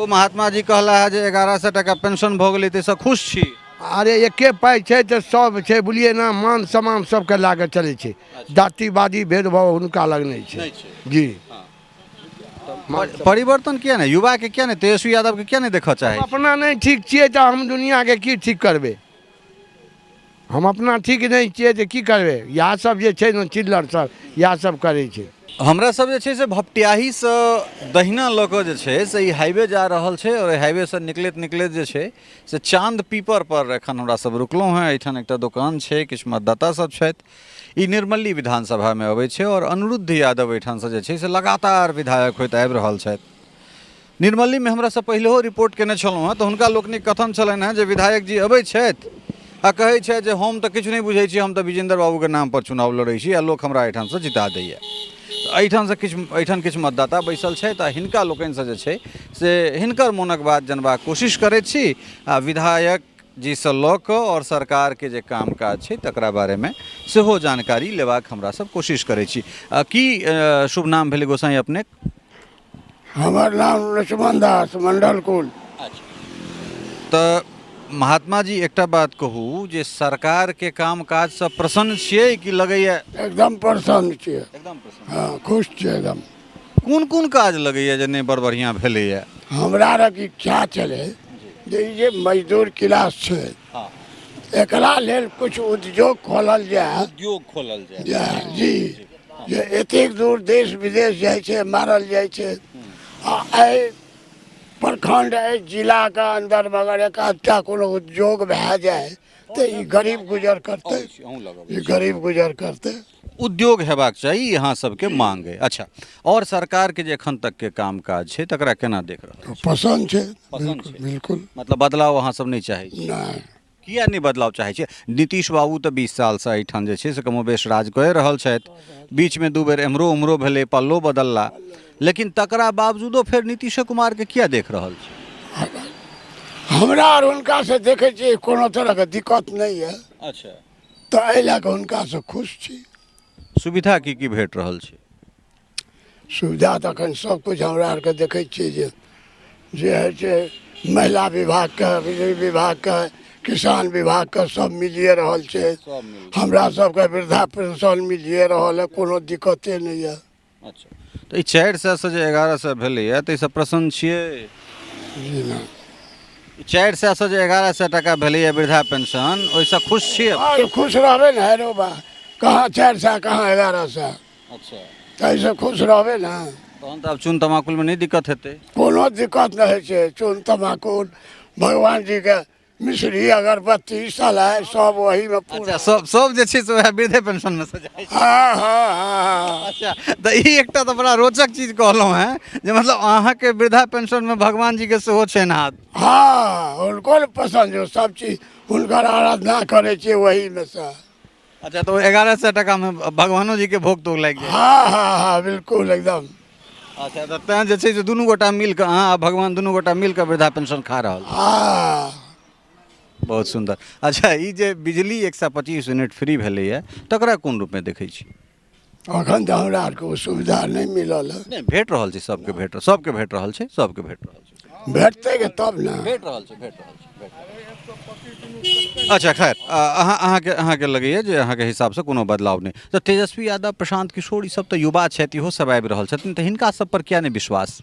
ओ महात्मा जी कहला है जे 1100 टका पेंशन भ गेलै त खुश छी। अरे एके पाइ छै तऽ सब छै बुझलिए ना, मान सम्मान सबके लए कऽ चलै छै। जातिवादी भेदभाव हुनका लग नहीं छै जी। परिवर्तन किया नहीं, युवा के किया नहीं, तेजस्वी यादव के किया नहीं देखा चाहे? अपना नहीं ठीक छिए तो हम दुनिया के की ठीक करबे? हम अपना ठीक नहीं छिए तो की करबे? इएह सब जे छै ने चिल्लर सब इएह सब करे छै। हमरा सब जे छै से भपटियाही से दहिना लऽ कऽ जे छै से ई हाईवे जा रहल छै और हाईवे से निकलैत निकलैत जे छै से चांद पीपर पर एखन हमरा सब रुकलहुँ हैं। एहिठाम एकटा दुकान छै, किछु मतदाता सब छथि। ई निर्मली विधानसभा में अबै छै और अनिरुद्ध यादव एहिठाम से जे छै से लगातार विधायक होइत आबि रहल छथि। निर्मली में हमरा सब पहिलेहो रिपोर्ट केने छलहुँ हैं, तऽ हुनका लोकनिक कथन छलनि हैं जे विधायक जी अबै छथि आ कहै छै जे हम तऽ किछु नहि बुझै छी, हम तऽ विजेंद्र बाबू के नाम पर चुनाव लड़ै छी आ लोक हमरा एहिठाम से जिता दैए। एहिठाम किछु मतदाता बैसल छथि आ हिनका लोकनिसँ जे छै से हिनकर मोनक बात जनबाक कोशिश करैत छी आ विधायक जी से लऽ कऽ और सरकार के जे काम काज छै तकरा बारेमे सेहो जानकारी लेबाक हमरा सब कोशिश करै छी। की शुभ नाम भेलै गोसाई अपने? हमर नाम लक्ष्मण दास मंडल कुल। तऽ महात्मा जी एकटा बात कहू जे सरकार के काम काज से प्रसन्न छियै कि लगैया? एकदम प्रसन्न छिए, एकदम प्रसन्न। हाँ खुश छिए एकदम। कोन कोन काज लगैया जे नहीं बड़ बढ़िया भेलैया? हमरा रक इच्छा चले जे ई जे मजदूर क्लास छै एकरा लेल कुछ उद्योग खोलल जाए। उद्योग खोलल जाए जी जे एतेक दूर देश विदेश जाइ छै, मारल जाइ छै आ एहि प्रखंड एहि जिला के अंदर में अगर एक आधटा कोनो उद्योग भए जाए तो ई गरीब गुजर करते, ई गरीब गुजर करते। उद्योग हेबाक चाही, यहाँ सबके मांग है। अच्छा, और सरकार के जे एखन तक के काम काज छै तकरा केना देख रहल? पसंद छै, पसंद छै। बिल्कुल। मतलब बदलाव अहाँ सब नहीं चाहै छी? नहीं। किया नहीं बदलाव चाहै छी? नीतीश बाबू तऽ 20 साल से एहिठाम जे छै से कमोबेश राज कऽ रहल छथि। बीच में 2 बेर एम्हरो उम्हरो भेलै, पल्लो बदलला, लेकिन तकरा बावजूदो फिर नीतीश कुमार के किया देख रहल छी? हमरा और हुनका से देखे छियै कोनो तरह के दिक्कत नहीं है। अच्छा, तो एहि लए कऽ हुनका से खुश छी। सुविधा की भेट रहल छै? सुविधा तऽ अखन सब कुछ हमरा आर के देखे छियै जे है छै महिला विभाग के, बिजली विभाग के, किसान विभाग के सब मिलिए रहल छै। हमरा सबके वृद्धा पेंशन मिलिए रहल है, कोनो दिक्कते नहीं है। अच्छा, तो ई 400 से जे 1100 भेलैया ताहिसँ प्रसन्न छियै? जी ना। 400 से जे 1100 टका भेलैया वृद्धा पेंशन, ओहिसँ खुश छियै? और खुश रहबे ना रो बा, कहाँ 400 कहाँ 1100। अच्छा, ऐसे खुश रहबे ना। तहन तऽ आब चून तमाकुल में नहीं दिक्कत हेतै? कोनो दिक्कत नहीं है। चून तमाकुल भगवान जी के मिश्री अगरबत्ती सलाह सब वही में पूरा। अच्छा, सब जे छै से वएह वृद्धे पेंशन में से जाइ छै? हाँ हाँ हाँ। अच्छा, तऽ ई एकटा तऽ बड़ा रोचक चीज कहलहुँ हैं जे मतलब अहाँके वृद्धा पेंशन में भगवान जी के सेहो छनि हाथ? हाँ, उनको न पसंद है सब चीज, उनकर आराधना करे छिए वही में से। अच्छा, तो 1100 टका में भगवानो जी के भोग तोग लागि जाए? हाँ हाँ हाँ बिल्कुल एकदम। अच्छा, तऽ तेँ जे छै से दुनू गोटा मिल कऽ अहाँ आ भगवान दुनू गोटा मिल कऽ वृद्धा पेंशन खा रहल? हाँ। बहुत सुंदर। अच्छा, ई जे बिजली 125 यूनिट फ्री भेलैया तकरा कोन रूप में देखै छी? अखन तो हमरा आर को सुविधा नहीं मिलल है। नहीं, भेट रहल छै, सबके भेट रहल छै, सबके भेट रहल छै। भेटते के तब ना। भेट रहल छै। अच्छा, खैर अहाँके लगैए जे अहाँके हिसाब से कोनो बदलाव नहीं। तऽ तेजस्वी यादव, प्रशांत किशोर, ई सब तऽ युवा छथि, इहो सब आबि रहल छथिन, तऽ हिनका सब पर किया नहीं विश्वास?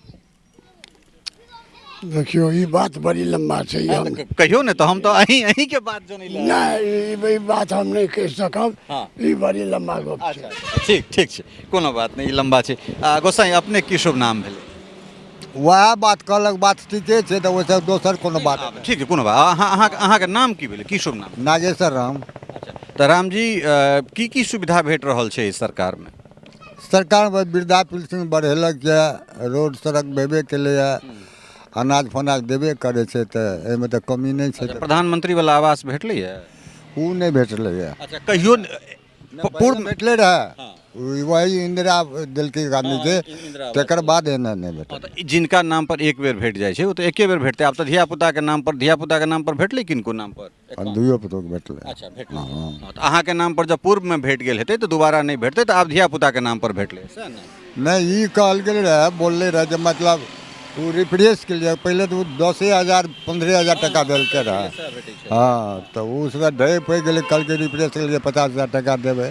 देखियो ई बात बड़ी लंबा छै। हम कहियो ने, तो हम तो अहीं के बात जो नहीं नहीं, ई बात हम नहीं कह सकब। हाँ। ई बड़ी लंबा गप छै। अच्छा, ठीक छै, कोनो बात नहीं, लंबा छै। गोसाई अपने की शुभ नाम भेलै? वह बात कहलक, बात ठीके छै, तो वैसे दोसर कोनो बात? ठीक है, कोनो बात। अहाँके नाम की भेलै, की शुभ नाम? नागेश्वर राम। अच्छा, तऽ राम जी की सुविधा भेट रहल छै इस सरकार में? सरकार में वृद्धा पेंशन बढ़ेलक है, रोड सड़क भेबे केलैया, अनाज फनाज देबे करे छै, तो एहिमे तो कमी नहीं छै। प्रधानमंत्री वाला आवास भेटलैया? ऊ नहीं भेटलैया। अच्छा, कहियो पूर्व भेटले रहे, वही इंदिरा दिलकी गांधी के, तकर बाद एना नहीं भेटल। जिनका नाम पर एक बेर भेट जाए छै वो तो एके बेर भेटते। आब तऽ धिया पुता के नाम पर भेटलै, किनको नाम पर? दुइयो पुतो के भेटले। अच्छा, भेटलै। तऽ अहाँके नाम पर जब पूर्व में भेट गेल हेतै तऽ दोबारा नहीं भेटतै, तऽ आब धिया पुता के नाम पर भेटलै? नहीं, ई कहल गेल रहे, बोलले रहे जे मतलब वो रिफ्रेश के लिए पहले तो 10,000 15,000 टका देलके रहा। हाँ तो उसका ढे पड़ गए, कल के रिफ्रेश के लिए 50,000 टका देवे,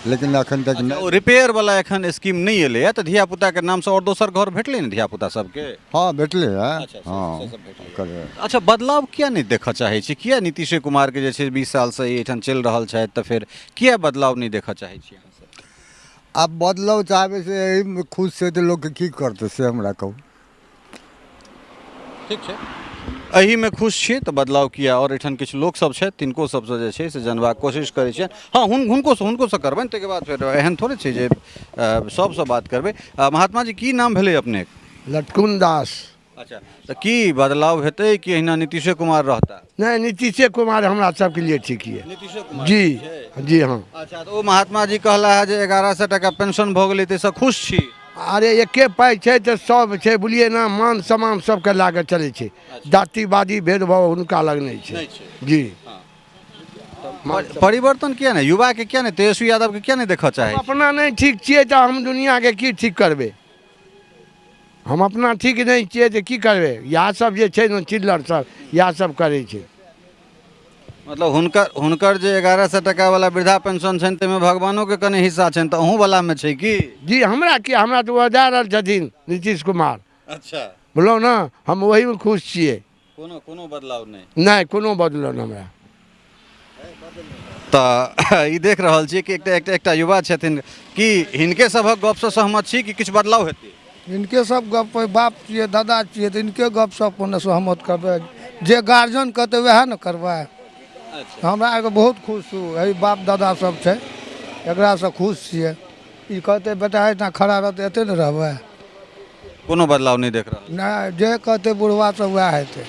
लेकिन अखन तक नहीं। ओ रिपेयर वाला एखन स्कीम नहीं एले है, तो धिया पुता के नाम से और दोसर घर भेटले ने धिया पुता सबके? हाँ भेटले है। अच्छा, हाँ से सब भेटले। करे। अच्छा, बदलाव किया नहीं देखा चाहे छी? किया नीतीश कुमार के जे छै 20 साल से एठान चल रहल छै, तो फिर किया बदलाव नहीं देखा चाहे छी अहाँ सब? अब बदलाव चाहबे से एही में खुश से तो लोग के की करते से हमरा कहू। ठीक छै, एही में खुश छियै तो बदलाव किया। और एठान किछु लोक सब छै तिनको सबसे जे छै से जानबाक कोशिश करै छियै। हाँ, हुनको से करबनि, ताहिके बाद फिर एहन थोड़े छै जे सबसे बात करबै। महात्मा जी, की नाम भेलै अपने? लटकुन दास। अच्छा, तो की बदलाव हेतै कि अहिना नीतीश कुमार रहता? नहीं, नीतीश कुमार हमरा सबके लिए ठीक है। नीतीश कुमार जी जी हाँ। अच्छा, तो ओ महात्मा जी कहला है जे 1100 टका पेंशन भऽ गेलै, ताहिसँ खुश छी? अरे एके पाइ छै तऽ सब छै, बुझलिए ना, मान सम्मान सबके लागे चलै छै। जातिवादी भेदभाव हुनका लग नहीं छै। जी परिवर्तन किया नहीं? युवा के किया नहीं, तेजस्वी यादव के किया नहीं देखा चाहे? अपना नहीं ठीक छियै तऽ हम दुनिया के की ठीक करबै? हम अपना ठीक नहीं छियै तऽ की करबै? इएह सब जे छै ने चिल्लर सब, इएह सब करै छै। मतलब हुनकर जे 1100 टका वाला वृद्धा पेंशन छनि, ताहिमे भगवानो के कने हिस्सा छनि, तऽ अहूँ वाला में छै की? जी हमरा तो वो दे रहल छथिन नीतीश कुमार, अच्छा, बोलो ना, हम वही में खुश छियै। कोनो बदलाव नहीं? नहीं, कोनो बदलाव नहीं हमरा। तऽ ई देख रहल छी कि एकटा युवा छथिन, कि हिनके सभक गपसँ सहमत छी कि किछु बदलाव हेतै? इनके सब गप बाप छियै, दादा छियै, तऽ इनके गप सब पर सहमत करबै। जे गार्जियन कहते वएह न करबै। हमरा एगो बहुत खुश हूँ, यही बाप दादा सब छै, एकरा से खुश छियै। ई कहते बेटा इतना खड़ा रहते एते न रहबै। कोनो बदलाव नहीं देख रहल? नहीं, जे कहते बुढ़वा सब वएह हेतै।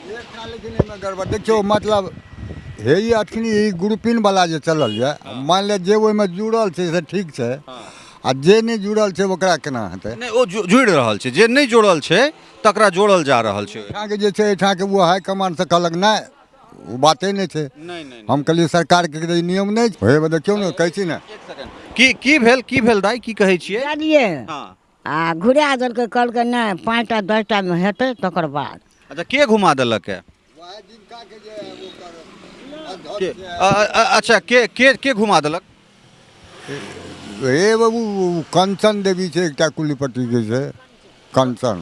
लेकिन एहिमे गड़बड़ देखियो, मतलब हे ई अखन ई ग्रुपिंग वाला जे चलल यऽ, मान ले जे ओहिमे जुड़ल छै से ठीक छै, आ जे नहीं जुड़ल छै ओकरा केना हेतै? नहीं, ओ जुड़ि रहल छै, जे नहीं जुड़ल छै तकरा जोड़ल जा रहल छै। एहिठाम के जे छै, एहिठाम के वो हाई कमांड से कहलक नहीं, वो बाते नहीं छै। नहीं, हम कहलिए सरकार के ई नियम नहीं छै, हे देखियो ने, कहै छी ने। की भेल दाई, की कहै छियै? जानिए हाँ, आ घुरा देलकै, कहलकै नहीं 5टा 10टा में हेतै तकर बाद। अच्छा, के घुमा देलक है? अच्छा, के घुमा देलक? हे बाबू, कंचन देवी छै एकटा कुलीपट्टी के छै, कंचन।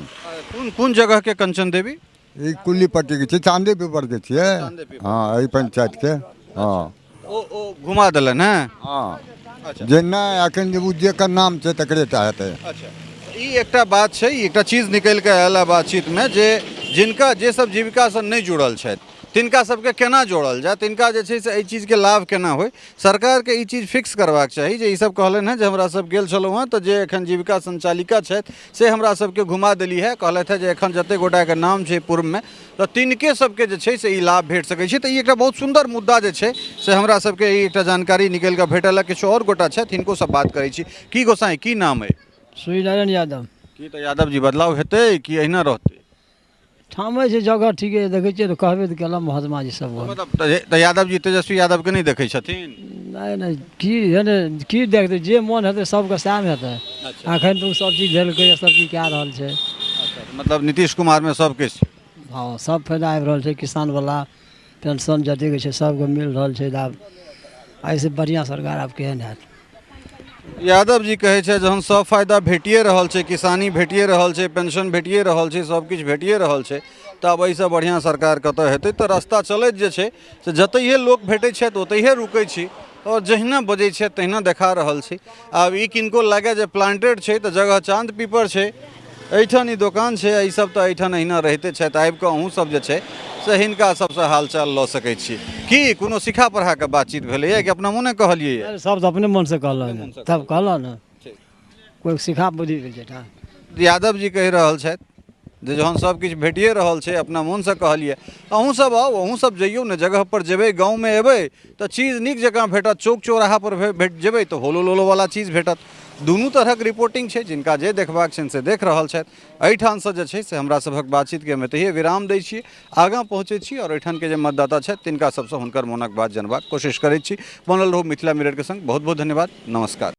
कोन जगह के कंचन देवी? ई कुलीपट्टी के छै, चांदे पेपर के छियै। हाँ, एहि पंचायत के। हाँ, ओ घुमा देलन है? हाँ, जे नहीं अखन जेकर नाम छै तकरे टा हेतै। अच्छा, ई एकटा बात छै, ई एकटा चीज निकलि कऽ आयल बातचीत में, जिनका जे सब जीविका से नहीं जुड़ल छथि तिनका सबके केना जोड़ल जाए, तिनका जे छै से एहि चीज के लाभ केना होय? सरकार के ई चीज फिक्स करबाक चाही जे ई सब कहलनि हैं जे हमरा सब गेल छलहुँ हैं, तऽ जे एखन जीविका संचालिका छथि से हमरा सबके घुमा देली है, कहलथि है जे एखन जते गोटा के नाम छै पूर्व में, तऽ तिनके सबके जे छै से ई लाभ भेट सकै छै। तऽ ई एकटा बहुत सुंदर मुद्दा जे छै से हमरा सबके ई एकटा जानकारी निकलि कऽ भेटल है। किछु और गोटा छथि, हिनको सब बात करै छी। की गोसाई, की नाम है? सूर्यनारायण यादव। की तऽ यादव जी, बदलाव हेतै कि अहिना रहतै? ठामै छै जगह ठीके देखै छियै, तऽ कहबे तऽ केलहुँ महात्मा जी सब। मतलब तऽ यादव जी तेजस्वी यादव के नहीं देखै छथिन? नहीं, की हेतै, की देखतै, जे मोन हेतै सबके सएह हेतै। एखन तऽ ओ सब चीज देलकै, सब चीज कए रहल छै। मतलब नीतीश कुमार में सब किछु? हाँ, सब फायदा आबि रहल छै, किसान वाला पेंशन जतेक छै सबके मिल रहल छै। आब एहिसँ बढ़िआँ सरकार आब केहन हैत? यादव जी कहै छै जहन सब फायदा भेटिए रहल छै, किसानी भेटिए रहल छै, पेंशन भेटिए रहल छै, सब किछु भेटिए रहल छै, तऽ आब एहिसँ बढ़िआँ सरकार कतऽ हेतै? तऽ रास्ता चलैत जे छै से जतहिए लोक भेटै छथि ओतहिए रुकै छी, और जहिना बजै छै तहिना देखा रहल छी। आब ई किनको लागे जे प्लांटेड छै तऽ जगह चांद पीपर छै, एहिठाम ई दोकान छै, ई सब तऽ एहिठाम अहिना रहिते छथि। आबि कऽ अहूँ सब जे छै से हिनका सबसँ हालचाल लऽ सकै छी। की कोनो सिखा पढ़ा के बातचीत भेलैए कि अपना मोने कहलियै? सब तऽ अपने मन से कहलक, तब कहलक ने, कोई सिखा बुद्धि छै। यादव जी कहि रहल छथि जे जहन सब किछु भेटिए रहल छै, अपना मोनसँ कहलिए। अहूँ सब आउ, अहूँ सब जइयौ ने, जगह पर जेबै, गाँवमे एबै तऽ चीज नीक जकाँ भेटत। चौक चौराहा पर जेबै तऽ होलो लोलो वाला चीज भेटत। दुनू तरहक रिपोर्टिंग छै, जिनका जे देखबाक छनि से देख रहल छथि। एहिठामसँ जे छै से हमरा सभक बातचीतके हम एतहिए विराम दै छियै, आगाँ पहुँचै छी और एहिठामके जे मतदाता छथि तिनका सबसँ हुनकर मोनक बात जनबाक कोशिश करैत छी। बनल रहू मिथिला मिररके संग। बहुत बहुत धन्यवाद, नमस्कार।